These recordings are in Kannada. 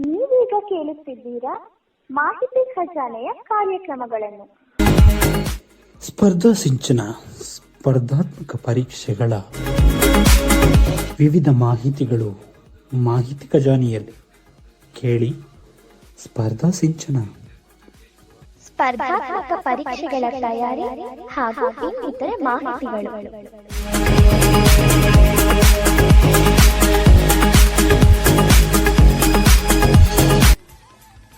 ನೀವೀಗ ಕೇಳುತ್ತಿದ್ದೀರಾ ಮಾಹಿತಿ ಖಜಾನೆಯ ಕಾರ್ಯಕ್ರಮಗಳನ್ನು. ಸ್ಪರ್ಧಾ ಸಿಂಚನ ಸ್ಪರ್ಧಾತ್ಮಕ ಪರೀಕ್ಷೆಗಳ ವಿವಿಧ ಮಾಹಿತಿಗಳು ಮಾಹಿತಿ ಖಜಾನೆಯಲ್ಲಿ ಕೇಳಿ. ಸ್ಪರ್ಧಾ ಸಿಂಚನ ಸ್ಪರ್ಧಾತ್ಮಕ ಪರೀಕ್ಷೆಗಳ ತಯಾರಿ ಹಾಗೂ ಇನ್ನಿತರೆ ಮಾಹಿತಿಗಳು.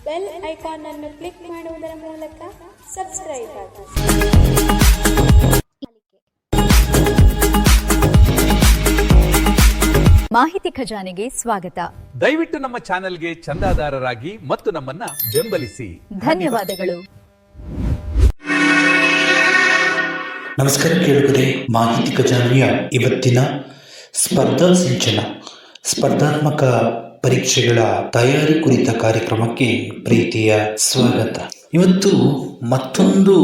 ಬೆಲ್ ಐಕಾನ್ ಅನ್ನು ಕ್ಲಿಕ್ ಮಾಡುವುದರ ಮೂಲಕ ಸಬ್ಸ್ಕ್ರೈಬ್ ಆಗಿ. ಮಾಹಿತಿ ಖಜಾನೆಗೆ ಸ್ವಾಗತ. ದಯವಿಟ್ಟು ನಮ್ಮ ಚಾನೆಲ್ಗೆ ಚಂದಾದಾರರಾಗಿ ಮತ್ತು ನಮ್ಮನ್ನ ಬೆಂಬಲಿಸಿ. ಧನ್ಯವಾದಗಳು. ನಮಸ್ಕಾರ ಕೇಳುಗರೆ, ಮಾಹಿತಿ ಖಜಾನೆಯ ಇವತ್ತಿನ ಸ್ಪರ್ಧಾ ಸಿಂಚನ ಸ್ಪರ್ಧಾತ್ಮಕ ಪರೀಕ್ಷೆಗಳ ತಯಾರಿ ಕುರಿತ ಕಾರ್ಯಕ್ರಮಕ್ಕೆ ಪ್ರೀತಿಯ ಸ್ವಾಗತ. ಇವತ್ತು ಮತ್ತೊಂದು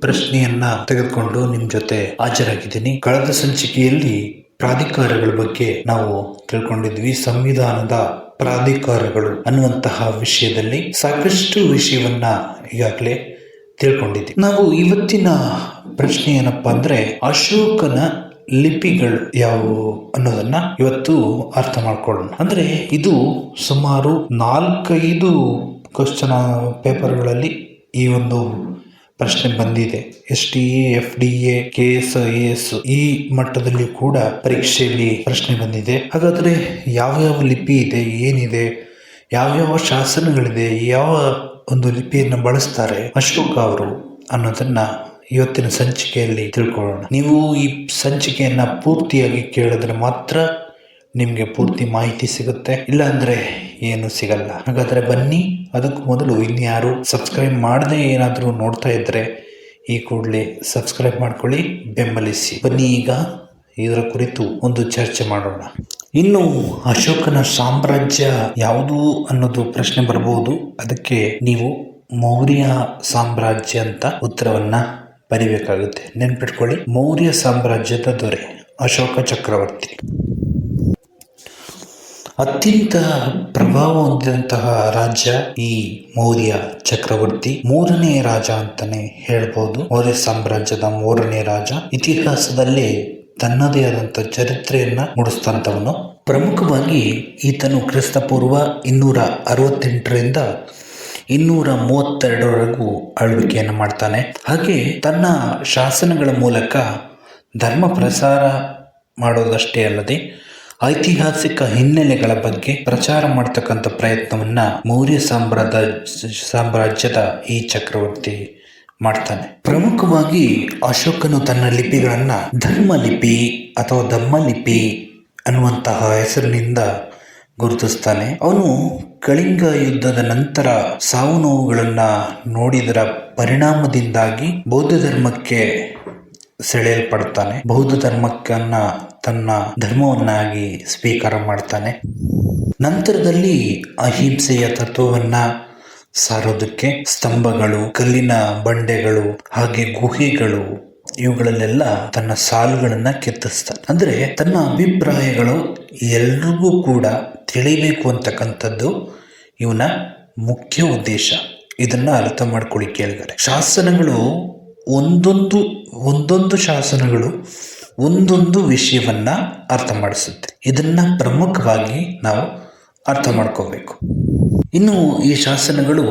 ಪ್ರಶ್ನೆಯನ್ನ ತೆಗೆದುಕೊಂಡು ನಿಮ್ ಜೊತೆ ಹಾಜರಾಗಿದ್ದೀನಿ. ಕಳೆದ ಸಂಚಿಕೆಯಲ್ಲಿ ಪ್ರಾಧಿಕಾರಗಳ ಬಗ್ಗೆ ನಾವು ತಿಳ್ಕೊಂಡಿದ್ವಿ. ಸಂವಿಧಾನದ ಪ್ರಾಧಿಕಾರಗಳು ಅನ್ನುವಂತಹ ವಿಷಯದಲ್ಲಿ ಸಾಕಷ್ಟು ವಿಷಯವನ್ನ ಈಗಾಗಲೇ ತಿಳ್ಕೊಂಡಿದ್ವಿ. ನಾವು ಇವತ್ತಿನ ಪ್ರಶ್ನೆ ಏನಪ್ಪಾ ಅಂದ್ರೆ, ಅಶೋಕನ ಲಿಪಿಗಳು ಯಾವುವು ಅನ್ನೋದನ್ನ ಇವತ್ತು ಅರ್ಥ ಮಾಡ್ಕೊಳ್ಳೋಣ. ಅಂದ್ರೆ ಇದು ಸುಮಾರು 4-5 ಕ್ವಶನ್ ಪೇಪರ್ಗಳಲ್ಲಿ ಈ ಒಂದು ಪ್ರಶ್ನೆ ಬಂದಿದೆ. STA, FDA, KS, IAS ಈ ಮಟ್ಟದಲ್ಲಿ ಕೂಡ ಪರೀಕ್ಷೆಯಲ್ಲಿ ಪ್ರಶ್ನೆ ಬಂದಿದೆ. ಹಾಗಾದ್ರೆ ಯಾವ್ಯಾವ ಲಿಪಿ ಇದೆ, ಏನಿದೆ, ಯಾವ್ಯಾವ ಶಾಸನಗಳಿದೆ, ಯಾವ ಒಂದು ಲಿಪಿಯನ್ನು ಬಳಸ್ತಾರೆ ಅಶೋಕ ಅವರು ಅನ್ನೋದನ್ನ ಇವತ್ತಿನ ಸಂಚಿಕೆಯಲ್ಲಿ ತಿಳ್ಕೊಳ್ಳೋಣ. ನೀವು ಈ ಸಂಚಿಕೆಯನ್ನ ಪೂರ್ತಿಯಾಗಿ ಕೇಳಿದ್ರೆ ಮಾತ್ರ ನಿಮ್ಗೆ ಪೂರ್ತಿ ಮಾಹಿತಿ ಸಿಗುತ್ತೆ, ಇಲ್ಲ ಅಂದ್ರೆ ಏನು ಸಿಗಲ್ಲ. ಹಾಗಾದ್ರೆ ಬನ್ನಿ. ಅದಕ್ಕೂ ಮೊದಲು ಇನ್ಯಾರು ಸಬ್ಸ್ಕ್ರೈಬ್ ಮಾಡದೆ ಏನಾದರೂ ನೋಡ್ತಾ ಇದ್ರೆ ಈ ಕೂಡಲೇ ಸಬ್ಸ್ಕ್ರೈಬ್ ಮಾಡ್ಕೊಳ್ಳಿ, ಬೆಂಬಲಿಸಿ. ಬನ್ನಿ ಈಗ ಇದರ ಕುರಿತು ಒಂದು ಚರ್ಚೆ ಮಾಡೋಣ. ಇನ್ನು ಅಶೋಕನ ಸಾಮ್ರಾಜ್ಯ ಯಾವುದು ಅನ್ನೋದು ಪ್ರಶ್ನೆ ಬರಬಹುದು. ಅದಕ್ಕೆ ನೀವು ಮೌರ್ಯ ಸಾಮ್ರಾಜ್ಯ ಅಂತ ಉತ್ತರವನ್ನ ಬರಿಬೇಕಾಗುತ್ತೆ. ನೆನ್ಪಿಟ್ಕೊಳ್ಳಿ, ಮೌರ್ಯ ಸಾಮ್ರಾಜ್ಯದ ದೊರೆ ಅಶೋಕ ಚಕ್ರವರ್ತಿ. ಅತ್ಯಂತ ಪ್ರಭಾವ ಹೊಂದಿದಂತಹ ರಾಜ್ಯ ಈ ಮೌರ್ಯ ಚಕ್ರವರ್ತಿ. 3ನೇ ರಾಜ ಅಂತಾನೆ ಹೇಳ್ಬೋದು. ಮೌರ್ಯ ಸಾಮ್ರಾಜ್ಯದ 3ನೇ ರಾಜ. ಇತಿಹಾಸದಲ್ಲೇ ತನ್ನದೇ ಆದಂತ ಚರಿತ್ರೆಯನ್ನ ಮೂಡಿಸ್ತಂತವನು. ಪ್ರಮುಖವಾಗಿ ಈತನು ಕ್ರಿಸ್ತಪೂರ್ವ 268ರಿಂದ 232ವರೆಗೂ ಆಳ್ವಿಕೆಯನ್ನು ಮಾಡ್ತಾನೆ. ಹಾಗೆ ತನ್ನ ಶಾಸನಗಳ ಮೂಲಕ ಧರ್ಮ ಪ್ರಸಾರ ಮಾಡೋದಷ್ಟೇ ಅಲ್ಲದೆ ಐತಿಹಾಸಿಕ ಹಿನ್ನೆಲೆಗಳ ಬಗ್ಗೆ ಪ್ರಚಾರ ಮಾಡ್ತಕ್ಕಂಥ ಪ್ರಯತ್ನವನ್ನ ಮೌರ್ಯ ಸಾಮ್ರಾಜ್ಯದ ಈ ಚಕ್ರವರ್ತಿ ಮಾಡ್ತಾನೆ. ಪ್ರಮುಖವಾಗಿ ಅಶೋಕನು ತನ್ನ ಲಿಪಿಗಳನ್ನ ಧರ್ಮಲಿಪಿ ಅಥವಾ ಧಮ್ಮಲಿಪಿ ಅನ್ನುವಂತಹ ಹೆಸರಿನಿಂದ ಗುರುತಿಸ್ತಾನೆ. ಅವನು ಕಳಿಂಗ ಯುದ್ಧದ ನಂತರ ಸಾವು ನೋವುಗಳನ್ನ ನೋಡಿದರ ಪರಿಣಾಮದಿಂದಾಗಿ ಬೌದ್ಧ ಧರ್ಮಕ್ಕೆ ಸೆಳೆಯಲ್ಪಡ್ತಾನೆ. ಬೌದ್ಧ ಧರ್ಮಕ್ಕನ್ನ ತನ್ನ ಧರ್ಮವನ್ನಾಗಿ ಸ್ವೀಕಾರ ಮಾಡ್ತಾನೆ. ನಂತರದಲ್ಲಿ ಅಹಿಂಸೆಯ ತತ್ವವನ್ನ ಸಾರೋದಕ್ಕೆ ಸ್ತಂಭಗಳು, ಕಲ್ಲಿನ ಬಂಡೆಗಳು, ಹಾಗೆ ಗುಹೆಗಳು, ಇವುಗಳಲ್ಲೆಲ್ಲ ತನ್ನ ಸಾಲುಗಳನ್ನ ಕೆತ್ತಿಸ್ತಾನೆ. ಅಂದ್ರೆ ತನ್ನ ಅಭಿಪ್ರಾಯಗಳು ಎಲ್ರಿಗೂ ಕೂಡ ತಿಳಿಬೇಕು ಅಂತಕ್ಕಂಥದ್ದು ಇವನ ಮುಖ್ಯ ಉದ್ದೇಶ. ಇದನ್ನ ಅರ್ಥ ಮಾಡ್ಕೊಳ್ಳಿ ಕೇಳಿದರೆ. ಶಾಸನಗಳು ಒಂದೊಂದು ಶಾಸನಗಳು ಒಂದೊಂದು ವಿಷಯವನ್ನ ಅರ್ಥ ಮಾಡಿಸುತ್ತೆ. ಇದನ್ನ ಪ್ರಮುಖವಾಗಿ ನಾವು ಅರ್ಥ ಮಾಡ್ಕೋಬೇಕು. ಇನ್ನು ಈ ಶಾಸನಗಳು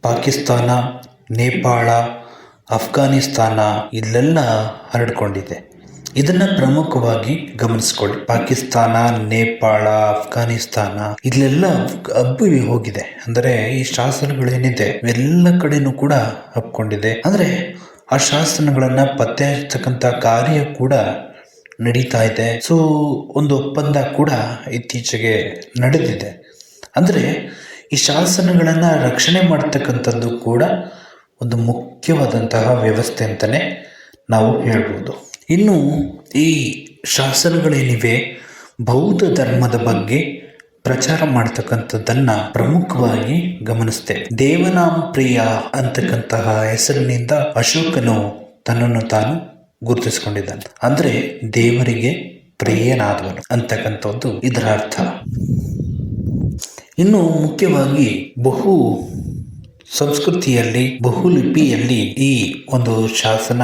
ಪಾಕಿಸ್ತಾನ, ನೇಪಾಳ, ಅಫ್ಘಾನಿಸ್ತಾನ ಇಲ್ಲೆಲ್ಲ ಹರಡ್ಕೊಂಡಿದೆ. ಇದನ್ನ ಪ್ರಮುಖವಾಗಿ ಗಮನಿಸ್ಕೊಳ್ಳಿ. ಪಾಕಿಸ್ತಾನ, ನೇಪಾಳ, ಅಫ್ಘಾನಿಸ್ತಾನ ಇಲ್ಲೆಲ್ಲ ಹಬ್ಬಿ ಹೋಗಿದೆ. ಅಂದರೆ ಈ ಶಾಸನಗಳೇನಿದೆ ಎಲ್ಲ ಕಡೆನೂ ಕೂಡ ಹಬ್ಕೊಂಡಿದೆ. ಅಂದ್ರೆ ಆ ಶಾಸನಗಳನ್ನ ಪತ್ತೆ ಹಚ್ಚತಕ್ಕಂಥ ಕಾರ್ಯ ಕೂಡ ನಡೀತಾ ಇದೆ. ಸೊ ಒಂದು ಒಪ್ಪಂದ ಕೂಡ ಇತ್ತೀಚೆಗೆ ನಡೆದಿದೆ. ಅಂದ್ರೆ ಈ ಶಾಸನಗಳನ್ನ ರಕ್ಷಣೆ ಮಾಡತಕ್ಕಂಥದ್ದು ಕೂಡ ಒಂದು ಮುಖ್ಯವಾದಂತಹ ವ್ಯವಸ್ಥೆ ಅಂತಲೇ ನಾವು ಹೇಳ್ಬೋದು. ಇನ್ನು ಈ ಶಾಸನಗಳೇನಿವೆ ಬೌದ್ಧ ಧರ್ಮದ ಬಗ್ಗೆ ಪ್ರಚಾರ ಮಾಡ್ತಕ್ಕಂಥದ್ದನ್ನ ಪ್ರಮುಖವಾಗಿ ಗಮನಿಸುತ್ತೆ. ದೇವನಾಂಪ್ರಿಯ ಅಂತಕ್ಕಂತಹ ಹೆಸರಿನಿಂದ ಅಶೋಕನು ತನ್ನನ್ನು ತಾನು ಗುರುತಿಸಿಕೊಂಡಿದ್ದಾನೆ. ಅಂದ್ರೆ ದೇವರಿಗೆ ಪ್ರಿಯನಾದವನು ಅಂತಕ್ಕಂಥದ್ದು ಇದರ ಅರ್ಥ. ಇನ್ನು ಮುಖ್ಯವಾಗಿ ಬಹು ಸಂಸ್ಕೃತಿಯಲ್ಲಿ ಬಹುಲಿಪಿಯಲ್ಲಿ ಈ ಒಂದು ಶಾಸನ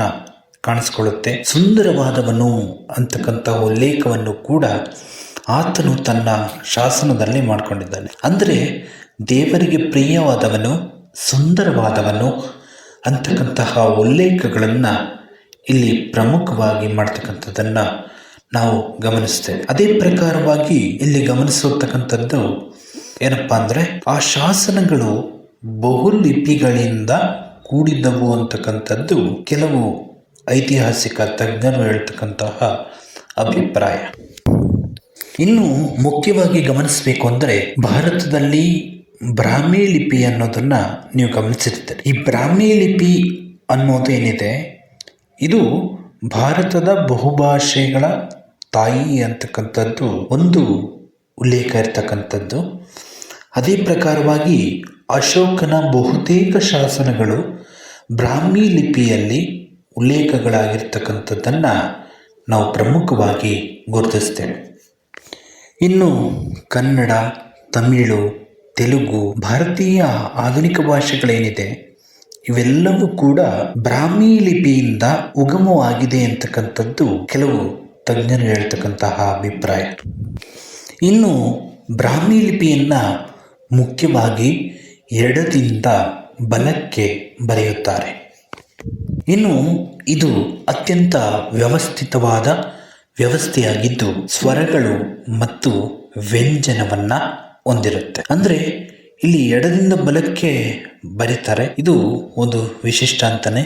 ಕಾಣಿಸ್ಕೊಳ್ಳುತ್ತೆ. ಸುಂದರವಾದವನು ಅಂತಕ್ಕಂಥ ಉಲ್ಲೇಖವನ್ನು ಕೂಡ ಆತನು ತನ್ನ ಶಾಸನದಲ್ಲಿ ಮಾಡಿಕೊಂಡಿದ್ದಾನೆ. ಅಂದರೆ ದೇವರಿಗೆ ಪ್ರಿಯವಾದವನು, ಸುಂದರವಾದವನು ಅಂತಕ್ಕಂತಹ ಉಲ್ಲೇಖಗಳನ್ನು ಇಲ್ಲಿ ಪ್ರಮುಖವಾಗಿ ಮಾಡ್ತಕ್ಕಂಥದ್ದನ್ನು ನಾವು ಗಮನಿಸ್ತೇವೆ. ಅದೇ ಪ್ರಕಾರವಾಗಿ ಇಲ್ಲಿ ಗಮನಿಸತಕ್ಕಂಥದ್ದು ಏನಪ್ಪಾ ಅಂದರೆ, ಆ ಶಾಸನಗಳು ಬಹುಲಿಪಿಗಳಿಂದ ಕೂಡಿದ್ದವು ಅಂತಕ್ಕಂಥದ್ದು ಕೆಲವು ಐತಿಹಾಸಿಕ ತಜ್ಞರು ಹೇಳ್ತಕ್ಕಂತಹ ಅಭಿಪ್ರಾಯ. ಇನ್ನು ಮುಖ್ಯವಾಗಿ ಗಮನಿಸಬೇಕು ಅಂದರೆ, ಭಾರತದಲ್ಲಿ ಬ್ರಾಹ್ಮಿ ಲಿಪಿ ಅನ್ನೋದನ್ನು ನೀವು ಗಮನಿಸಿರ್ತೀರಿ. ಈ ಬ್ರಾಹ್ಮಿ ಲಿಪಿ ಅನ್ನೋದೇನಿದೆ, ಇದು ಭಾರತದ ಬಹುಭಾಷೆಗಳ ತಾಯಿ ಅಂತಕ್ಕಂಥದ್ದು ಒಂದು ಉಲ್ಲೇಖ ಇರ್ತಕ್ಕಂಥದ್ದು. ಅದೇ ಪ್ರಕಾರವಾಗಿ ಅಶೋಕನ ಬಹುತೇಕ ಶಾಸನಗಳು ಬ್ರಾಹ್ಮಿ ಲಿಪಿಯಲ್ಲಿ ಉಲ್ಲೇಖಗಳಾಗಿರ್ತಕ್ಕಂಥದ್ದನ್ನು ನಾವು ಪ್ರಮುಖವಾಗಿ ಗುರುತಿಸ್ತೇವೆ. ಇನ್ನು ಕನ್ನಡ, ತಮಿಳು, ತೆಲುಗು, ಭಾರತೀಯ ಆಧುನಿಕ ಭಾಷೆಗಳೇನಿದೆ ಇವೆಲ್ಲವೂ ಕೂಡ ಬ್ರಾಹ್ಮಿ ಲಿಪಿಯಿಂದ ಉಗಮವಾಗಿದೆ ಅಂತಕ್ಕಂಥದ್ದು ಕೆಲವು ತಜ್ಞರು ಹೇಳ್ತಕ್ಕಂತಹ ಅಭಿಪ್ರಾಯ. ಇನ್ನು ಬ್ರಾಹ್ಮಿ ಲಿಪಿಯನ್ನು ಮುಖ್ಯವಾಗಿ ಎಡದಿಂದ ಬಲಕ್ಕೆ ಬರೆಯುತ್ತಾರೆ. ಇನ್ನು ಇದು ಅತ್ಯಂತ ವ್ಯವಸ್ಥಿತವಾದ ವ್ಯವಸ್ಥೆಯಾಗಿದ್ದು ಸ್ವರಗಳು ಮತ್ತು ವ್ಯಂಜನವನ್ನು ಹೊಂದಿರುತ್ತೆ. ಅಂದರೆ ಇಲ್ಲಿ ಎಡದಿಂದ ಬಲಕ್ಕೆ ಬರೀತಾರೆ. ಇದು ಒಂದು ವಿಶಿಷ್ಟ ಅಂತಲೇ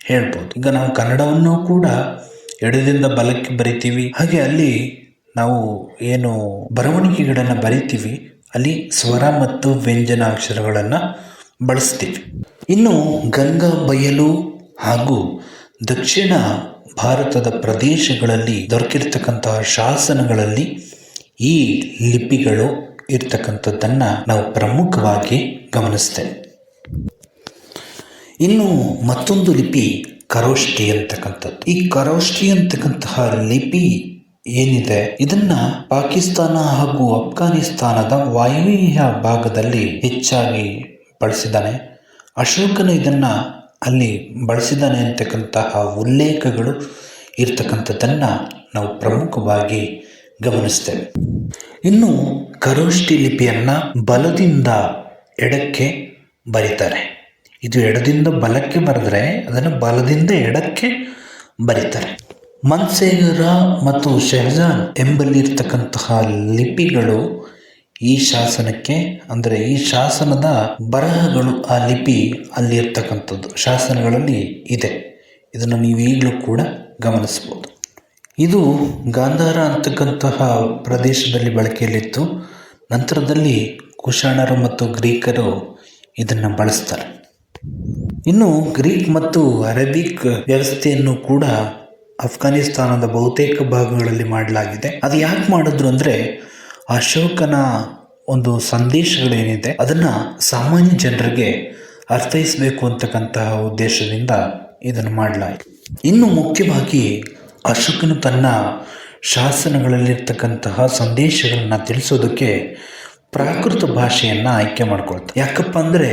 ಹೇಳ್ಬೋದು. ಈಗ ನಾವು ಕನ್ನಡವನ್ನು ಕೂಡ ಎಡದಿಂದ ಬಲಕ್ಕೆ ಬರಿತೀವಿ. ಹಾಗೆ ಅಲ್ಲಿ ನಾವು ಏನು ಬರವಣಿಗೆಗಳನ್ನು ಬರಿತೀವಿ ಅಲ್ಲಿ ಸ್ವರ ಮತ್ತು ವ್ಯಂಜನ ಅಕ್ಷರಗಳನ್ನು ಬಳಸ್ತೀವಿ. ಇನ್ನು ಗಂಗಾ ಬಯಲು ಹಾಗೂ ದಕ್ಷಿಣ ಭಾರತದ ಪ್ರದೇಶಗಳಲ್ಲಿ ದೊರಕಿರ್ತಕ್ಕಂತಹ ಶಾಸನಗಳಲ್ಲಿ ಈ ಲಿಪಿಗಳು ಇರ್ತಕ್ಕಂಥದ್ದನ್ನು ನಾವು ಪ್ರಮುಖವಾಗಿ ಗಮನಿಸ್ತೇವೆ. ಇನ್ನು ಮತ್ತೊಂದು ಲಿಪಿ ಖರೋಷ್ಠಿ ಅಂತಕ್ಕಂಥದ್ದು. ಈ ಖರೋಷ್ಠಿ ಅಂತಕ್ಕಂತಹ ಲಿಪಿ ಏನಿದೆ ಇದನ್ನು ಪಾಕಿಸ್ತಾನ ಹಾಗೂ ಅಫ್ಘಾನಿಸ್ತಾನದ ವಾಯುವ್ಯ ಭಾಗದಲ್ಲಿ ಹೆಚ್ಚಾಗಿ ಬಳಸಿದ್ದಾನೆ. ಅಶೋಕನು ಇದನ್ನು ಅಲ್ಲಿ ಬಳಸಿದ್ದಾನೆ ಅಂತಕ್ಕಂತಹ ಉಲ್ಲೇಖಗಳು ಇರ್ತಕ್ಕಂಥದ್ದನ್ನು ನಾವು ಪ್ರಮುಖವಾಗಿ ಗಮನಿಸ್ತೇವೆ. ಇನ್ನು ಖರೋಷ್ಠಿ ಲಿಪಿಯನ್ನು ಬಲದಿಂದ ಎಡಕ್ಕೆ ಬರೀತಾರೆ. ಇದು ಎಡದಿಂದ ಬಲಕ್ಕೆ ಬರೆದ್ರೆ ಅದನ್ನು ಬಲದಿಂದ ಎಡಕ್ಕೆ ಬರೀತಾರೆ. ಮನ್ಸೇಗರ ಮತ್ತು ಶಹಜಾನ್ ಎಂಬಲ್ಲಿರ್ತಕ್ಕಂತಹ ಲಿಪಿಗಳು ಈ ಶಾಸನಕ್ಕೆ, ಅಂದರೆ ಈ ಶಾಸನದ ಬರಹಗಳು ಆ ಲಿಪಿ ಅಲ್ಲಿ ಇರ್ತಕ್ಕಂಥದ್ದು ಶಾಸನಗಳಲ್ಲಿ ಇದೆ. ಇದನ್ನು ನೀವು ಈಗಲೂ ಕೂಡ ಗಮನಿಸ್ಬೋದು. ಇದು ಗಾಂಧಾರ ಅಂತಕ್ಕಂತಹ ಪ್ರದೇಶದಲ್ಲಿ ಬಳಕೆಯಲ್ಲಿತ್ತು. ನಂತರದಲ್ಲಿ ಕುಶಾಣರು ಮತ್ತು ಗ್ರೀಕರು ಇದನ್ನು ಬಳಸ್ತಾರೆ. ಇನ್ನು ಗ್ರೀಕ್ ಮತ್ತು ಅರೇಬಿಕ್ ವ್ಯವಸ್ಥೆಯನ್ನು ಕೂಡ ಅಫ್ಘಾನಿಸ್ತಾನದ ಬಹುತೇಕ ಭಾಗಗಳಲ್ಲಿ ಮಾಡಲಾಗಿದೆ. ಅದು ಯಾಕೆ ಮಾಡಿದ್ರು ಅಂದರೆ, ಅಶೋಕನ ಒಂದು ಸಂದೇಶಗಳೇನಿದೆ ಅದನ್ನು ಸಾಮಾನ್ಯ ಜನರಿಗೆ ಅರ್ಥೈಸಬೇಕು ಅಂತಕ್ಕಂತಹ ಉದ್ದೇಶದಿಂದ ಇದನ್ನು ಮಾಡಲಾಯಿತು. ಇನ್ನು ಮುಖ್ಯವಾಗಿ ಅಶೋಕನು ತನ್ನ ಶಾಸನಗಳಲ್ಲಿರ್ತಕ್ಕಂತಹ ಸಂದೇಶಗಳನ್ನು ತಿಳಿಸೋದಕ್ಕೆ ಪ್ರಾಕೃತ ಭಾಷೆಯನ್ನು ಆಯ್ಕೆ ಮಾಡ್ಕೊಳ್ತಾರೆ. ಯಾಕಪ್ಪ ಅಂದರೆ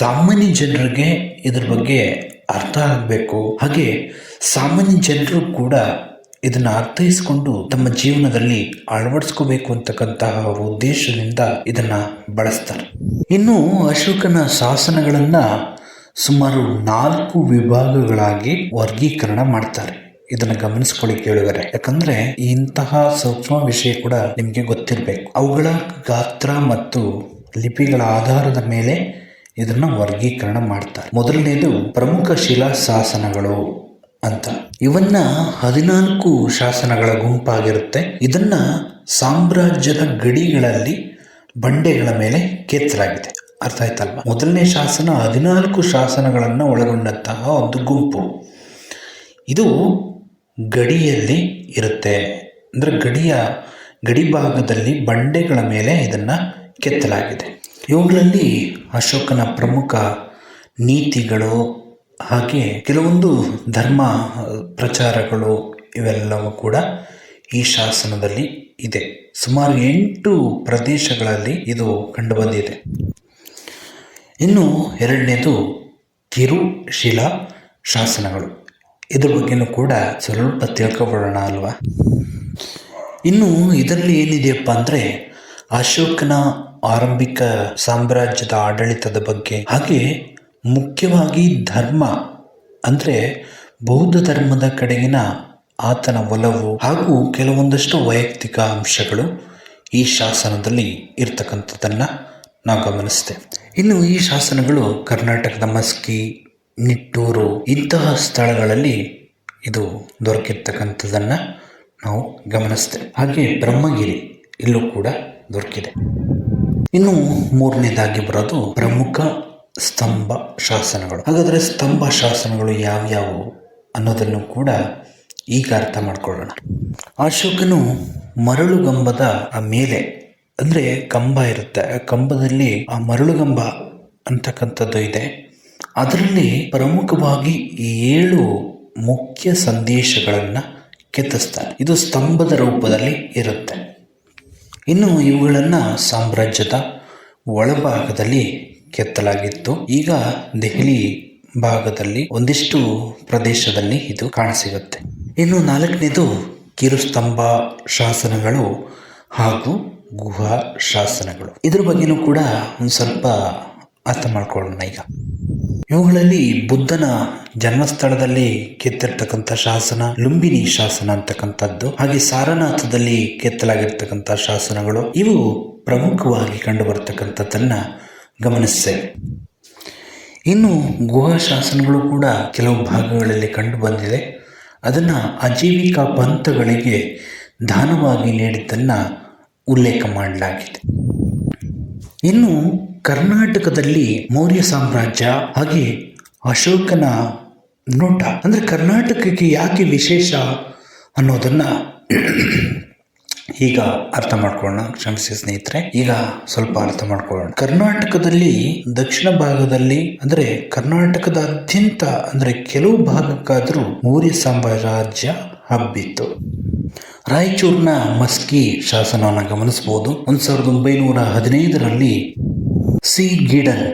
ಸಾಮಾನ್ಯ ಜನರಿಗೆ ಇದ್ರ ಬಗ್ಗೆ ಅರ್ಥ ಆಗಬೇಕು, ಹಾಗೆ ಸಾಮಾನ್ಯ ಜನರು ಕೂಡ ಇದನ್ನು ಅರ್ಥೈಸಿಕೊಂಡು ತಮ್ಮ ಜೀವನದಲ್ಲಿ ಅಳವಡಿಸ್ಕೋಬೇಕು ಅಂತಕ್ಕಂತಹ ಉದ್ದೇಶದಿಂದ ಇದನ್ನು ಬಳಸ್ತಾರೆ. ಇನ್ನು ಅಶೋಕನ ಶಾಸನಗಳನ್ನು ಸುಮಾರು 4 ವಿಭಾಗಗಳಾಗಿ ವರ್ಗೀಕರಣ ಮಾಡ್ತಾರೆ. ಇದನ್ನು ಗಮನಿಸ್ಕೊಳ್ಳಿ ಕೇಳಿದರೆ, ಯಾಕಂದರೆ ಇಂತಹ ಸೂಕ್ಷ್ಮ ವಿಷಯ ಕೂಡ ನಿಮಗೆ ಗೊತ್ತಿರಬೇಕು. ಅವುಗಳ ಗಾತ್ರ ಮತ್ತು ಲಿಪಿಗಳ ಆಧಾರದ ಮೇಲೆ ಇದನ್ನು ವರ್ಗೀಕರಣ ಮಾಡ್ತಾರೆ. ಮೊದಲನೇದು ಪ್ರಮುಖ ಶಿಲಾಶಾಸನಗಳು ಅಂತ. ಇವನ್ನ 14 ಶಾಸನಗಳ ಗುಂಪಾಗಿರುತ್ತೆ. ಇದನ್ನ ಸಾಮ್ರಾಜ್ಯದ ಗಡಿಗಳಲ್ಲಿ ಬಂಡೆಗಳ ಮೇಲೆ ಕೆತ್ತಲಾಗಿದೆ. ಅರ್ಥ ಆಯ್ತಲ್ವಾ? ಮೊದಲನೇ ಶಾಸನ 14 ಶಾಸನಗಳನ್ನು ಒಳಗೊಂಡಂತಹ ಒಂದು ಗುಂಪು. ಇದು ಗಡಿಯಲ್ಲಿ ಇರುತ್ತೆ. ಅಂದರೆ ಗಡಿ ಭಾಗದಲ್ಲಿ ಬಂಡೆಗಳ ಮೇಲೆ ಇದನ್ನು ಕೆತ್ತಲಾಗಿದೆ. ಇವುಗಳಲ್ಲಿ ಅಶೋಕನ ಪ್ರಮುಖ ನೀತಿಗಳು ಹಾಗೆ ಕೆಲವೊಂದು ಧರ್ಮ ಪ್ರಚಾರಗಳು ಇವೆಲ್ಲವೂ ಕೂಡ ಈ ಶಾಸನದಲ್ಲಿ ಇದೆ. ಸುಮಾರು 8 ಪ್ರದೇಶಗಳಲ್ಲಿ ಇದು ಕಂಡುಬಂದಿದೆ. ಇನ್ನು ಎರಡನೇದು ಕಿರುಶಿಲಾ ಶಾಸನಗಳು. ಇದ್ರ ಬಗ್ಗೆನೂ ಕೂಡ ಸ್ವಲ್ಪ ತಿಳ್ಕೊಬಿಡೋಣ ಅಲ್ವಾ. ಇನ್ನು ಇದರಲ್ಲಿ ಏನಿದೆಯಪ್ಪ ಅಂದರೆ ಅಶೋಕನ ಆರಂಭಿಕ ಸಾಮ್ರಾಜ್ಯದ ಆಡಳಿತದ ಬಗ್ಗೆ, ಹಾಗೆ ಮುಖ್ಯವಾಗಿ ಧರ್ಮ ಅಂದರೆ ಬೌದ್ಧ ಧರ್ಮದ ಕಡೆಗಿನ ಆತನ ಒಲವು ಹಾಗೂ ಕೆಲವೊಂದಷ್ಟು ವೈಯಕ್ತಿಕ ಅಂಶಗಳು ಈ ಶಾಸನದಲ್ಲಿ ಇರ್ತಕ್ಕಂಥದ್ದನ್ನು ನಾವು ಗಮನಿಸ್ತೇವೆ. ಇನ್ನು ಈ ಶಾಸನಗಳು ಕರ್ನಾಟಕದ ಮಸ್ಕಿ, ನಿಟ್ಟೂರು ಇಂತಹ ಸ್ಥಳಗಳಲ್ಲಿ ಇದು ದೊರಕಿರ್ತಕ್ಕಂಥದ್ದನ್ನು ನಾವು ಗಮನಿಸ್ತೇವೆ. ಹಾಗೆ ಬ್ರಹ್ಮಗಿರಿ ಇಲ್ಲೂ ಕೂಡ ದೊರಕಿದೆ. ಇನ್ನು ಮೂರನೇದಾಗಿ ಬರೋದು ಪ್ರಮುಖ ಸ್ತಂಭ ಶಾಸನಗಳು. ಹಾಗಾದರೆ ಸ್ತಂಭ ಶಾಸನಗಳು ಯಾವ್ಯಾವು ಅನ್ನೋದನ್ನು ಕೂಡ ಈಗ ಅರ್ಥ ಮಾಡ್ಕೊಳ್ಳೋಣ. ಅಶೋಕನು ಮರಳುಗಂಬದ ಮೇಲೆ, ಅಂದರೆ ಕಂಬ ಇರುತ್ತೆ, ಆ ಕಂಬದಲ್ಲಿ ಆ ಮರಳುಗಂಬ ಅಂತಕ್ಕಂಥದ್ದು ಇದೆ. ಅದರಲ್ಲಿ ಪ್ರಮುಖವಾಗಿ 7 ಮುಖ್ಯ ಸಂದೇಶಗಳನ್ನು ಕೆತ್ತಿಸ್ತಾನೆ. ಇದು ಸ್ತಂಭದ ರೂಪದಲ್ಲಿ ಇರುತ್ತೆ. ಇನ್ನು ಇವುಗಳನ್ನು ಸಾಮ್ರಾಜ್ಯದ ಒಳಭಾಗದಲ್ಲಿ ಕೆತ್ತಲಾಗಿತ್ತು. ಈಗ ದೆಹಲಿ ಭಾಗದಲ್ಲಿ ಒಂದಿಷ್ಟು ಪ್ರದೇಶದಲ್ಲಿ ಇದು ಕಾಣಸಿಗುತ್ತೆ. ಇನ್ನು 4ನೇದು ಕಿರುಸ್ತಂಭ ಶಾಸನಗಳು ಹಾಗೂ ಗುಹಾ ಶಾಸನಗಳು. ಇದ್ರ ಬಗ್ಗೆನೂ ಕೂಡ ಒಂದು ಸ್ವಲ್ಪ ಅರ್ಥ ಮಾಡ್ಕೊಳ್ಳೋಣ ಈಗ. ಇವುಗಳಲ್ಲಿ ಬುದ್ಧನ ಜನ್ಮಸ್ಥಳದಲ್ಲಿ ಕೆತ್ತಿರ್ತಕ್ಕಂಥ ಶಾಸನ, ಲುಂಬಿನಿ ಶಾಸನ ಅಂತಕ್ಕಂಥದ್ದು, ಹಾಗೆ ಸಾರನಾಥದಲ್ಲಿ ಕೆತ್ತಲಾಗಿರ್ತಕ್ಕಂಥ ಶಾಸನಗಳು, ಇವು ಪ್ರಮುಖವಾಗಿ ಕಂಡುಬರ್ತಕ್ಕಂಥದ್ದನ್ನು ಗಮನಿಸ್ತೇವೆ. ಇನ್ನು ಗುಹಾ ಶಾಸನಗಳು ಕೂಡ ಕೆಲವು ಭಾಗಗಳಲ್ಲಿ ಕಂಡು ಬಂದಿದೆ. ಅದನ್ನು ಅಜೀವಿಕಾ ಪಂಥಗಳಿಗೆ ದಾನವಾಗಿ ನೀಡಿದ್ದನ್ನು ಉಲ್ಲೇಖ ಮಾಡಲಾಗಿದೆ. ಇನ್ನು ಕರ್ನಾಟಕದಲ್ಲಿ ಮೌರ್ಯ ಸಾಮ್ರಾಜ್ಯ ಹಾಗೆ ಅಶೋಕನ ನೋಟ, ಅಂದರೆ ಕರ್ನಾಟಕಕ್ಕೆ ಯಾಕೆ ವಿಶೇಷ ಅನ್ನೋದನ್ನು ಈಗ ಅರ್ಥ ಮಾಡ್ಕೊಳ್ಳೋಣ. ಕ್ಷಮಿಸಿ ಸ್ನೇಹಿತರೆ, ಈಗ ಸ್ವಲ್ಪ ಅರ್ಥ ಮಾಡ್ಕೊಳ್ಳೋಣ. ಕರ್ನಾಟಕದಲ್ಲಿ ದಕ್ಷಿಣ ಭಾಗದಲ್ಲಿ, ಅಂದರೆ ಕರ್ನಾಟಕದಾದ್ಯಂತ, ಅಂದರೆ ಕೆಲವು ಭಾಗಕ್ಕಾದರೂ ಮೌರ್ಯ ಸಾಮ್ರಾಜ್ಯ ಹಬ್ಬಿತ್ತು. ರಾಯಚೂರಿನ ಮಸ್ಕಿ ಶಾಸನವನ್ನು ಗಮನಿಸಬಹುದು. 1915ರಲ್ಲಿ ಸಿ ಗೀಡನ್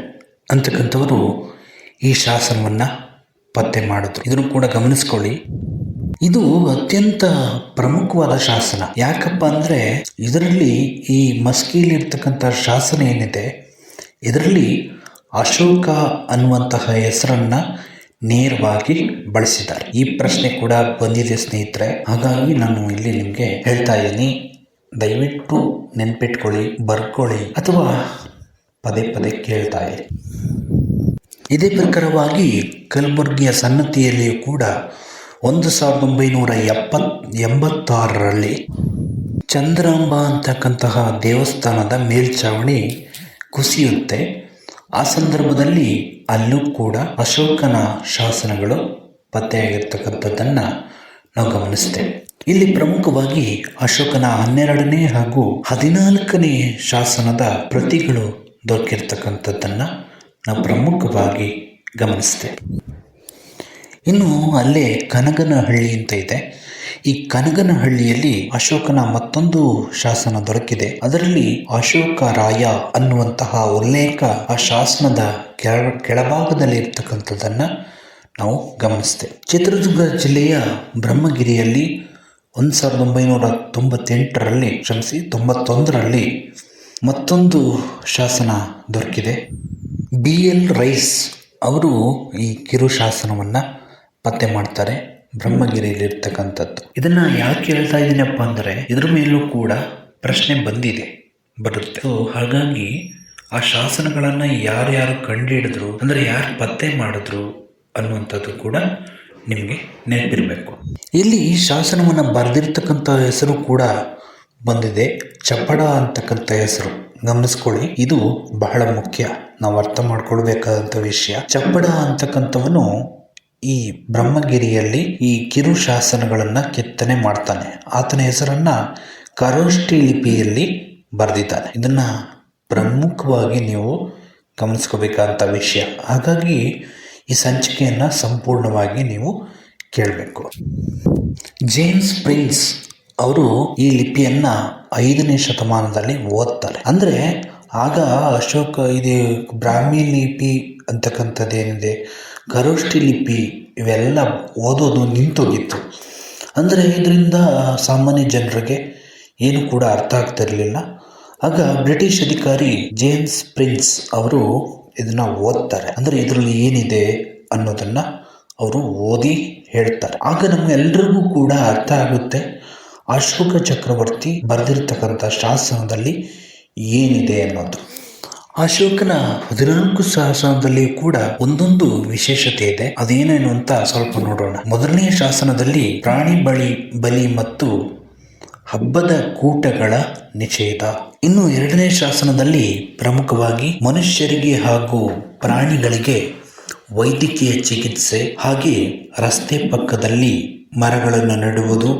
ಅಂತಕ್ಕಂಥವರು ಈ ಶಾಸನವನ್ನು ಪತ್ತೆ ಮಾಡಿದ್ರು. ಇದನ್ನು ಕೂಡ ಗಮನಿಸ್ಕೊಳ್ಳಿ. ಇದು ಅತ್ಯಂತ ಪ್ರಮುಖವಾದ ಶಾಸನ. ಯಾಕಪ್ಪ ಅಂದರೆ ಇದರಲ್ಲಿ ಈ ಮಸ್ಕಿಲಿರ್ತಕ್ಕಂಥ ಶಾಸನ ಏನಿದೆ, ಇದರಲ್ಲಿ ಅಶೋಕ ಅನ್ನುವಂತಹ ಹೆಸರನ್ನು ನೇರವಾಗಿ ಬಳಸಿದ್ದಾರೆ. ಈ ಪ್ರಶ್ನೆ ಕೂಡ ಬಂದಿದೆ ಸ್ನೇಹಿತರೆ, ಹಾಗಾಗಿ ನಾನು ಇಲ್ಲಿ ನಿಮಗೆ ಹೇಳ್ತಾ ಇದ್ದೀನಿ. ದಯವಿಟ್ಟು ನೆನ್ಪಿಟ್ಕೊಳ್ಳಿ, ಬರ್ಕೊಳ್ಳಿ, ಅಥವಾ ಪದೇ ಪದೇ ಕೇಳ್ತಾ ಇರಿ. ಇದೇ ಪ್ರಕಾರವಾಗಿ ಕಲಬುರಗಿಯ ಸನ್ನತಿಯಲ್ಲಿಯೂ ಕೂಡ 1986ರಲ್ಲಿ ಚಂದ್ರಾಂಬ ಅಂತಕ್ಕಂತಹ ದೇವಸ್ಥಾನದ ಮೇಲ್ಛಾವಣಿ ಕುಸಿಯುತ್ತೆ. ಆ ಸಂದರ್ಭದಲ್ಲಿ ಅಲ್ಲೂ ಕೂಡ ಅಶೋಕನ ಶಾಸನಗಳು ಪತ್ತೆಯಾಗಿರ್ತಕ್ಕಂಥದ್ದನ್ನು ನಾವು ಗಮನಿಸ್ತೇವೆ. ಇಲ್ಲಿ ಪ್ರಮುಖವಾಗಿ ಅಶೋಕನ 12ನೇ ಹಾಗೂ 14ನೇ ಶಾಸನದ ಪ್ರತಿಗಳು ದೊರಕಿರ್ತಕ್ಕಂಥದ್ದನ್ನು ನಾವು ಪ್ರಮುಖವಾಗಿ ಗಮನಿಸ್ತೇವೆ. ಇನ್ನು ಅಲ್ಲೇ ಕನಗನಹಳ್ಳಿ ಅಂತ ಇದೆ. ಈ ಕನಗನಹಳ್ಳಿಯಲ್ಲಿ ಅಶೋಕನ ಮತ್ತೊಂದು ಶಾಸನ ದೊರಕಿದೆ. ಅದರಲ್ಲಿ ಅಶೋಕ ರಾಯ ಅನ್ನುವಂತಹ ಉಲ್ಲೇಖ ಆ ಶಾಸನದ ಕೆಳಭಾಗದಲ್ಲಿ ಇರ್ತಕ್ಕಂಥದ್ದನ್ನು ನಾವು ಗಮನಿಸ್ತೇವೆ. ಚಿತ್ರದುರ್ಗ ಜಿಲ್ಲೆಯ ಬ್ರಹ್ಮಗಿರಿಯಲ್ಲಿ 1991ರಲ್ಲಿ ಮತ್ತೊಂದು ಶಾಸನ ದೊರಕಿದೆ. BL ರೈಸ್ ಅವರು ಈ ಕಿರು ಶಾಸನವನ್ನು ಪತ್ತೆ ಮಾಡ್ತಾರೆ ಬ್ರಹ್ಮಗಿರಿಯಲ್ಲಿರ್ತಕ್ಕಂಥದ್ದು. ಇದನ್ನು ಯಾಕೆ ಹೇಳ್ತಾ ಇದ್ದೀನಪ್ಪ ಅಂದರೆ ಇದ್ರ ಮೇಲೂ ಕೂಡ ಪ್ರಶ್ನೆ ಬರುತ್ತೆ. ಹಾಗಾಗಿ ಆ ಶಾಸನಗಳನ್ನು ಯಾರ್ಯಾರು ಕಂಡುಹಿಡಿದ್ರು, ಅಂದರೆ ಯಾರು ಪತ್ತೆ ಮಾಡಿದ್ರು ಅನ್ನುವಂಥದ್ದು ಕೂಡ ನಿಮಗೆ ನೆನಪಿರಬೇಕು. ಇಲ್ಲಿ ಶಾಸನವನ್ನು ಬರೆದಿರ್ತಕ್ಕಂಥ ಹೆಸರು ಕೂಡ ಬಂದಿದೆ, ಚಪ್ಪಡ ಅಂತಕ್ಕಂಥ ಹೆಸರು. ಗಮನಿಸ್ಕೊಳ್ಳಿ, ಇದು ಬಹಳ ಮುಖ್ಯ, ನಾವು ಅರ್ಥ ಮಾಡ್ಕೊಳ್ಬೇಕಾದಂಥ ವಿಷಯ. ಚಪ್ಪಡ ಅಂತಕ್ಕಂಥವನು ಈ ಬ್ರಹ್ಮಗಿರಿಯಲ್ಲಿ ಈ ಕಿರು ಶಾಸನಗಳನ್ನು ಕೆತ್ತನೆ ಮಾಡ್ತಾನೆ. ಆತನ ಹೆಸರನ್ನು ಖರೋಷ್ಠಿ ಲಿಪಿಯಲ್ಲಿ ಬರೆದಿದ್ದಾನೆ. ಇದನ್ನು ಪ್ರಮುಖವಾಗಿ ನೀವು ಗಮನಿಸ್ಕೋಬೇಕಾದಂಥ ವಿಷಯ. ಹಾಗಾಗಿ ಈ ಸಂಚಿಕೆಯನ್ನು ಸಂಪೂರ್ಣವಾಗಿ ನೀವು ಕೇಳಬೇಕು. ಜೇಮ್ಸ್ ಪ್ರಿನ್ಸ್ ಅವರು ಈ ಲಿಪಿಯನ್ನ 5ನೇ ಶತಮಾನದಲ್ಲಿ ಓದ್ತಾರೆ. ಅಂದ್ರೆ ಆಗ ಅಶೋಕ ಇದು ಬ್ರಾಹ್ಮಿ ಲಿಪಿ ಅಂತಕ್ಕಂಥದ್ದೇನಿದೆ, ಖರೋಷ್ಠಿ ಲಿಪಿ ಇವೆಲ್ಲ ಓದೋದು ನಿಂತೋಗಿತ್ತು. ಅಂದರೆ ಇದರಿಂದ ಸಾಮಾನ್ಯ ಜನರಿಗೆ ಏನು ಕೂಡ ಅರ್ಥ ಆಗ್ತಿರಲಿಲ್ಲ. ಆಗ ಬ್ರಿಟಿಷ್ ಅಧಿಕಾರಿ ಜೇಮ್ಸ್ ಪ್ರಿನ್ಸ್ ಅವರು ಇದನ್ನ ಓದ್ತಾರೆ. ಅಂದರೆ ಇದರಲ್ಲಿ ಏನಿದೆ ಅನ್ನೋದನ್ನ ಅವರು ಓದಿ ಹೇಳ್ತಾರೆ. ಆಗ ನಮ್ಮೆಲ್ಲರಿಗೂ ಕೂಡ ಅರ್ಥ ಆಗುತ್ತೆ ಅಶೋಕ ಚಕ್ರವರ್ತಿ ಬರೆದಿರ್ತಕ್ಕಂಥ ಶಾಸನದಲ್ಲಿ ಏನಿದೆ ಅನ್ನೋದು. ಅಶೋಕನ 14 ಶಾಸನದಲ್ಲಿ ಕೂಡ ಒಂದೊಂದು ವಿಶೇಷತೆ ಇದೆ. ಅದೇನೇನು ಅಂತ ಸ್ವಲ್ಪ ನೋಡೋಣ. ಮೊದಲನೇ ಶಾಸನದಲ್ಲಿ ಪ್ರಾಣಿ ಬಲಿ ಮತ್ತು ಹಬ್ಬದ ಕೂಟಗಳ ನಿಷೇಧ. ಇನ್ನು 2ನೇ ಶಾಸನದಲ್ಲಿ ಪ್ರಮುಖವಾಗಿ ಮನುಷ್ಯರಿಗೆ ಹಾಗೂ ಪ್ರಾಣಿಗಳಿಗೆ ವೈದ್ಯಕೀಯ ಚಿಕಿತ್ಸೆ, ಹಾಗೆ ರಸ್ತೆ ಪಕ್ಕದಲ್ಲಿ ಮರಗಳನ್ನು ನೆಡುವುದು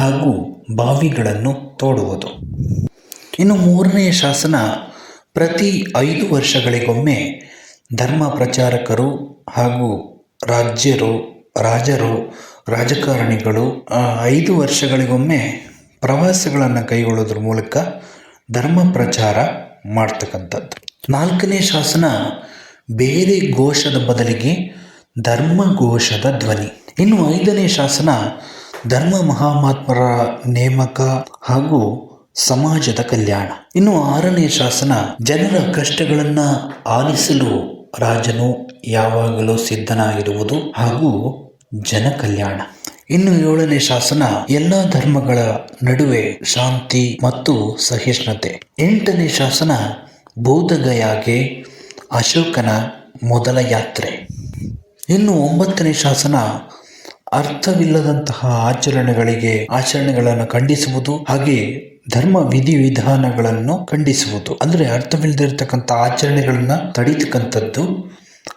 ಹಾಗೂ ಬಾವಿಗಳನ್ನು ತೋಡುವುದು. ಇನ್ನು 3ನೇ ಶಾಸನ ಪ್ರತಿ 5 ವರ್ಷಗಳಿಗೊಮ್ಮೆ ಧರ್ಮ ಪ್ರಚಾರಕರು ಹಾಗೂ ರಾಜರು ರಾಜಕಾರಣಿಗಳು 5 ವರ್ಷಗಳಿಗೊಮ್ಮೆ ಪ್ರವಾಸಗಳನ್ನು ಕೈಗೊಳ್ಳೋದ್ರ ಮೂಲಕ ಧರ್ಮ ಪ್ರಚಾರ ಮಾಡ್ತಕ್ಕಂಥದ್ದು. 4ನೇ ಶಾಸನ ಬೇರೆ ಘೋಷದ ಬದಲಿಗೆ ಧರ್ಮಘೋಷದ ಧ್ವನಿ. ಇನ್ನು 5ನೇ ಶಾಸನ ಧರ್ಮ ಮಹಾತ್ಮರ ನೇಮಕ ಹಾಗೂ ಸಮಾಜದ ಕಲ್ಯಾಣ. ಇನ್ನು 6ನೇ ಶಾಸನ ಜನರ ಕಷ್ಟಗಳನ್ನು ಆಲಿಸಲು ರಾಜನು ಯಾವಾಗಲೂ ಸಿದ್ಧನಾಗಿರುವುದು ಹಾಗೂ ಜನ ಕಲ್ಯಾಣ. ಇನ್ನು 7ನೇ ಶಾಸನ ಎಲ್ಲ ಧರ್ಮಗಳ ನಡುವೆ ಶಾಂತಿ ಮತ್ತು ಸಹಿಷ್ಣುತೆ. 8ನೇ ಶಾಸನ ಬೌದ್ಧಗಯಾಗೆ ಅಶೋಕನ ಮೊದಲ ಯಾತ್ರೆ. ಇನ್ನು 9ನೇ ಶಾಸನ ಅರ್ಥವಿಲ್ಲದಂತಹ ಆಚರಣೆಗಳನ್ನು ಖಂಡಿಸುವುದು, ಹಾಗೆ ಧರ್ಮ ವಿಧಿವಿಧಾನಗಳನ್ನು ಖಂಡಿಸುವುದು. ಅಂದರೆ ಅರ್ಥವಿಲ್ಲದಿರ್ತಕ್ಕಂಥ ಆಚರಣೆಗಳನ್ನ ತಡೀತಕ್ಕಂಥದ್ದು,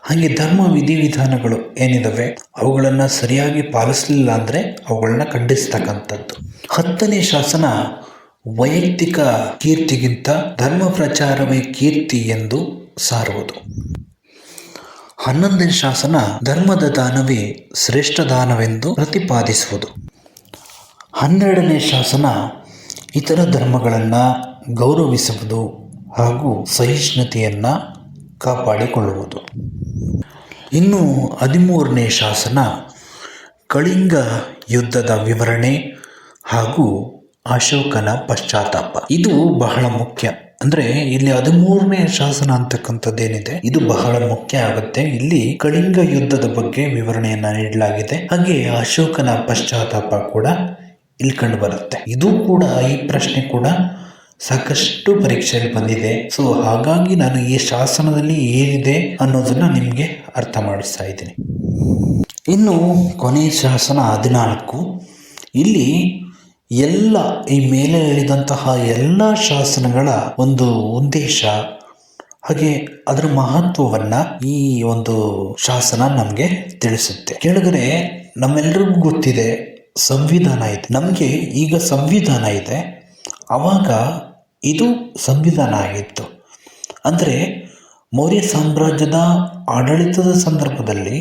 ಹಾಗೆ ಧರ್ಮ ವಿಧಿವಿಧಾನಗಳು ಏನಿದಾವೆ ಅವುಗಳನ್ನು ಸರಿಯಾಗಿ ಪಾಲಿಸಲಿಲ್ಲ ಅಂದರೆ ಅವುಗಳನ್ನ ಖಂಡಿಸ್ತಕ್ಕಂಥದ್ದು. 10ನೇ ಶಾಸನ ವೈಯಕ್ತಿಕ ಕೀರ್ತಿಗಿಂತ ಧರ್ಮ ಪ್ರಚಾರವೇ ಕೀರ್ತಿ ಎಂದು ಸಾರುವುದು. 11ನೇ ಶಾಸನ ಧರ್ಮದ ದಾನವೇ ಶ್ರೇಷ್ಠ ದಾನವೆಂದು ಪ್ರತಿಪಾದಿಸುವುದು. 12ನೇ ಶಾಸನ ಇತರ ಧರ್ಮಗಳನ್ನು ಗೌರವಿಸುವುದು ಹಾಗೂ ಸಹಿಷ್ಣುತೆಯನ್ನು ಕಾಪಾಡಿಕೊಳ್ಳುವುದು. ಇನ್ನು 13ನೇ ಶಾಸನ ಕಳಿಂಗ ಯುದ್ಧದ ವಿವರಣೆ ಹಾಗೂ ಅಶೋಕನ ಪಶ್ಚಾತ್ತಾಪ. ಇದು ಬಹಳ ಮುಖ್ಯ. ಅಂದರೆ ಇಲ್ಲಿ 13ನೇ ಶಾಸನ ಅಂತಕ್ಕಂಥದ್ದೇನಿದೆ ಇದು ಬಹಳ ಮುಖ್ಯ ಆಗುತ್ತೆ. ಇಲ್ಲಿ ಕಳಿಂಗ ಯುದ್ಧದ ಬಗ್ಗೆ ವಿವರಣೆಯನ್ನ ನೀಡಲಾಗಿದೆ. ಹಾಗೆ ಅಶೋಕನ ಪಶ್ಚಾತ್ತಾಪ ಕೂಡ ಇಲ್ಲಿ ಕಂಡು ಬರುತ್ತೆ. ಇದು ಕೂಡ ಈ ಪ್ರಶ್ನೆ ಕೂಡ ಸಾಕಷ್ಟು ಪರೀಕ್ಷೆಯಲ್ಲಿ ಬಂದಿದೆ. ಸೊ ಹಾಗಾಗಿ ನಾನು ಈ ಶಾಸನದಲ್ಲಿ ಏನಿದೆ ಅನ್ನೋದನ್ನ ನಿಮಗೆ ಅರ್ಥ ಮಾಡಿಸ್ತಾ ಇದ್ದೀನಿ. ಇನ್ನು ಕೊನೆಯ ಶಾಸನ 14. ಇಲ್ಲಿ ಎಲ್ಲ ಈ ಮೇಲೆ ಹೇಳಿದಂತಹ ಎಲ್ಲ ಶಾಸನಗಳ ಒಂದು ಉದ್ದೇಶ ಹಾಗೆ ಅದರ ಮಹತ್ವವನ್ನು ಈ ಒಂದು ಶಾಸನ ನಮಗೆ ತಿಳಿಸುತ್ತೆ. ಕೆಳಗಡೆ ನಮ್ಮೆಲ್ಲರಿಗೂ ಗೊತ್ತಿದೆ ಸಂವಿಧಾನ ಇದೆ. ನಮಗೆ ಈಗ ಸಂವಿಧಾನ ಇದೆ, ಆವಾಗ ಇದು ಸಂವಿಧಾನ ಆಗಿತ್ತು. ಅಂದರೆ ಮೌರ್ಯ ಸಾಮ್ರಾಜ್ಯದ ಆಡಳಿತದ ಸಂದರ್ಭದಲ್ಲಿ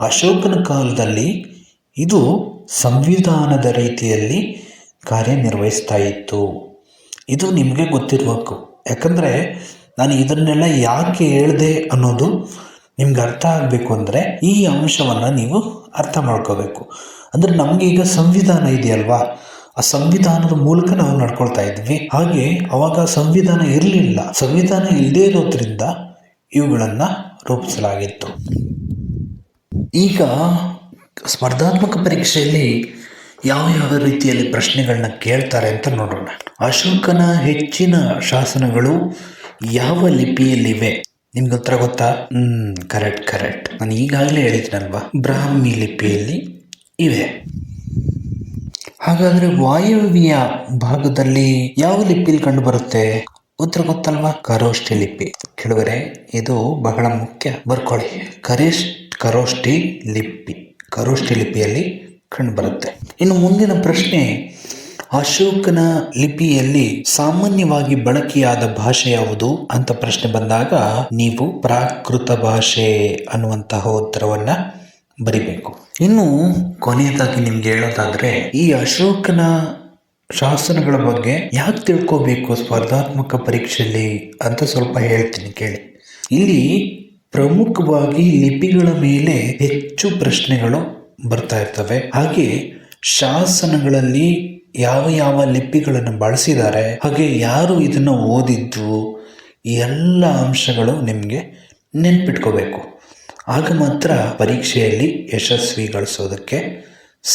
ಅಶೋಕನ ಕಾಲದಲ್ಲಿ ಇದು ಸಂವಿಧಾನದ ರೀತಿಯಲ್ಲಿ ಕಾರ್ಯನಿರ್ವಹಿಸ್ತಾ ಇತ್ತು. ಇದು ನಿಮಗೆ ಗೊತ್ತಿರಬೇಕು. ಯಾಕಂದರೆ ನಾನು ಇದನ್ನೆಲ್ಲ ಯಾಕೆ ಹೇಳಿದೆ ಅನ್ನೋದು ನಿಮ್ಗೆ ಅರ್ಥ ಆಗಬೇಕು. ಅಂದರೆ ಈ ಅಂಶವನ್ನು ನೀವು ಅರ್ಥ ಮಾಡ್ಕೋಬೇಕು. ಅಂದರೆ ನಮಗೆ ಈಗ ಸಂವಿಧಾನ ಇದೆಯಲ್ವಾ, ಆ ಸಂವಿಧಾನದ ಮೂಲಕ ನಾವು ನಡ್ಕೊಳ್ತಾ ಇದ್ವಿ. ಹಾಗೆ ಅವಾಗ ಸಂವಿಧಾನ ಇರಲಿಲ್ಲ. ಸಂವಿಧಾನ ಇಲ್ಲದೇ ಇರೋದ್ರಿಂದ ಇವುಗಳನ್ನು ರೂಪಿಸಲಾಗಿತ್ತು. ಈಗ ಸ್ಪರ್ಧಾತ್ಮಕ ಪರೀಕ್ಷೆಯಲ್ಲಿ ಯಾವ ರೀತಿಯಲ್ಲಿ ಪ್ರಶ್ನೆಗಳನ್ನ ಕೇಳ್ತಾರೆ ಅಂತ ನೋಡೋಣ. ಅಶೋಕನ ಹೆಚ್ಚಿನ ಶಾಸನಗಳು ಯಾವ ಲಿಪಿಯಲ್ಲಿವೆ? ನಿಮ್ಗೆ ಉತ್ತರ ಗೊತ್ತಾ? ಕರೆಕ್ಟ್. ನಾನು ಈಗಾಗಲೇ ಹೇಳಿದ್ನಲ್ವಾ, ಬ್ರಾಹ್ಮಿ ಲಿಪಿಯಲ್ಲಿ ಇವೆ. ಹಾಗಾದರೆ ವಾಯವ್ಯ ಭಾಗದಲ್ಲಿ ಯಾವ ಲಿಪಿಯಲ್ಲಿ ಕಂಡು ಬರುತ್ತೆ? ಉತ್ತರ ಗೊತ್ತಲ್ವಾ? ಖರೋಷ್ಠಿ ಲಿಪಿ. ಕೆಳಗಡೆ ಇದು ಬಹಳ ಮುಖ್ಯ, ಬರ್ಕೊಳ್ಳಿ. ಖರೋಷ್ಠಿ ಲಿಪಿಯಲ್ಲಿ ಕಂಡು ಬರುತ್ತೆ. ಇನ್ನು ಮುಂದಿನ ಪ್ರಶ್ನೆ, ಅಶೋಕನ ಲಿಪಿಯಲ್ಲಿ ಸಾಮಾನ್ಯವಾಗಿ ಬಳಕೆಯಾದ ಭಾಷೆ ಯಾವುದು ಅಂತ ಪ್ರಶ್ನೆ ಬಂದಾಗ ನೀವು ಪ್ರಾಕೃತ ಭಾಷೆ ಅನ್ನುವಂತಹ ಉತ್ತರವನ್ನ ಬರಿಬೇಕು. ಇನ್ನು ಕೊನೆಯದಾಗಿ ನಿಮ್ಗೆ ಹೇಳೋದಾದ್ರೆ, ಈ ಅಶೋಕನ ಶಾಸನಗಳ ಬಗ್ಗೆ ಯಾಕೆ ತಿಳ್ಕೋಬೇಕು ಸ್ಪರ್ಧಾತ್ಮಕ ಪರೀಕ್ಷೆಯಲ್ಲಿ ಅಂತ ಸ್ವಲ್ಪ ಹೇಳ್ತೀನಿ ಕೇಳಿ. ಇಲ್ಲಿ ಪ್ರಮುಖವಾಗಿ ಲಿಪಿಗಳ ಮೇಲೆ ಹೆಚ್ಚು ಪ್ರಶ್ನೆಗಳು ಬರ್ತಾ ಇರ್ತವೆ. ಹಾಗೆ ಶಾಸನಗಳಲ್ಲಿ ಯಾವ ಯಾವ ಲಿಪಿಗಳನ್ನು ಬಳಸಿದ್ದಾರೆ, ಹಾಗೆ ಯಾರು ಇದನ್ನು ಓದಿದ್ದು, ಎಲ್ಲ ಅಂಶಗಳು ನಿಮಗೆ ನೆನ್ಪಿಟ್ಕೋಬೇಕು. ಆಗ ಮಾತ್ರ ಪರೀಕ್ಷೆಯಲ್ಲಿ ಯಶಸ್ವಿ ಗಳಿಸೋದಕ್ಕೆ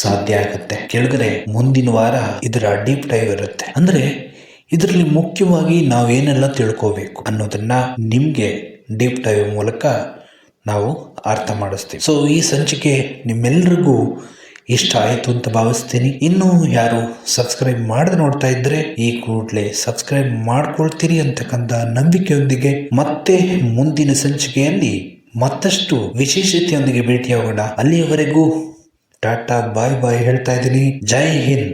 ಸಾಧ್ಯ ಆಗುತ್ತೆ. ಕೆಳಗಡೆ ಮುಂದಿನ ವಾರ ಇದರ ಡೀಪ್ ಡೈವ್ ಇರುತ್ತೆ. ಅಂದರೆ ಇದರಲ್ಲಿ ಮುಖ್ಯವಾಗಿ ನಾವೇನೆಲ್ಲ ತಿಳ್ಕೋಬೇಕು ಅನ್ನೋದನ್ನ ನಿಮಗೆ ಡೀಪ್ ಡೈವ್ ಮೂಲಕ ನಾವು ಅರ್ಥ ಮಾಡಿಸ್ತೀವಿ. ಸೊ ಈ ಸಂಚಿಕೆ ನಿಮ್ಮೆಲ್ಲರಿಗೂ ಇಷ್ಟ ಆಯಿತು ಅಂತ ಭಾವಿಸ್ತೀನಿ. ಇನ್ನೂ ಯಾರು ಸಬ್ಸ್ಕ್ರೈಬ್ ಮಾಡದೆ ನೋಡ್ತಾ ಇದ್ರೆ ಈ ಕೂಡಲೇ ಸಬ್ಸ್ಕ್ರೈಬ್ ಮಾಡ್ಕೊಳ್ತೀರಿ ಅಂತಕ್ಕಂಥ ನಂಬಿಕೆಯೊಂದಿಗೆ ಮತ್ತೆ ಮುಂದಿನ ಸಂಚಿಕೆಯಲ್ಲಿ ಮತ್ತಷ್ಟು ವಿಶೇಷತೆಯೊಂದಿಗೆ ಭೇಟಿಯಾಗೋಣ. ಅಲ್ಲಿಯವರೆಗೂ ಟಾಟಾ ಬಾಯ್ ಬಾಯ್ ಹೇಳ್ತಾ ಇದ್ದೀನಿ. ಜೈ ಹಿಂದ್.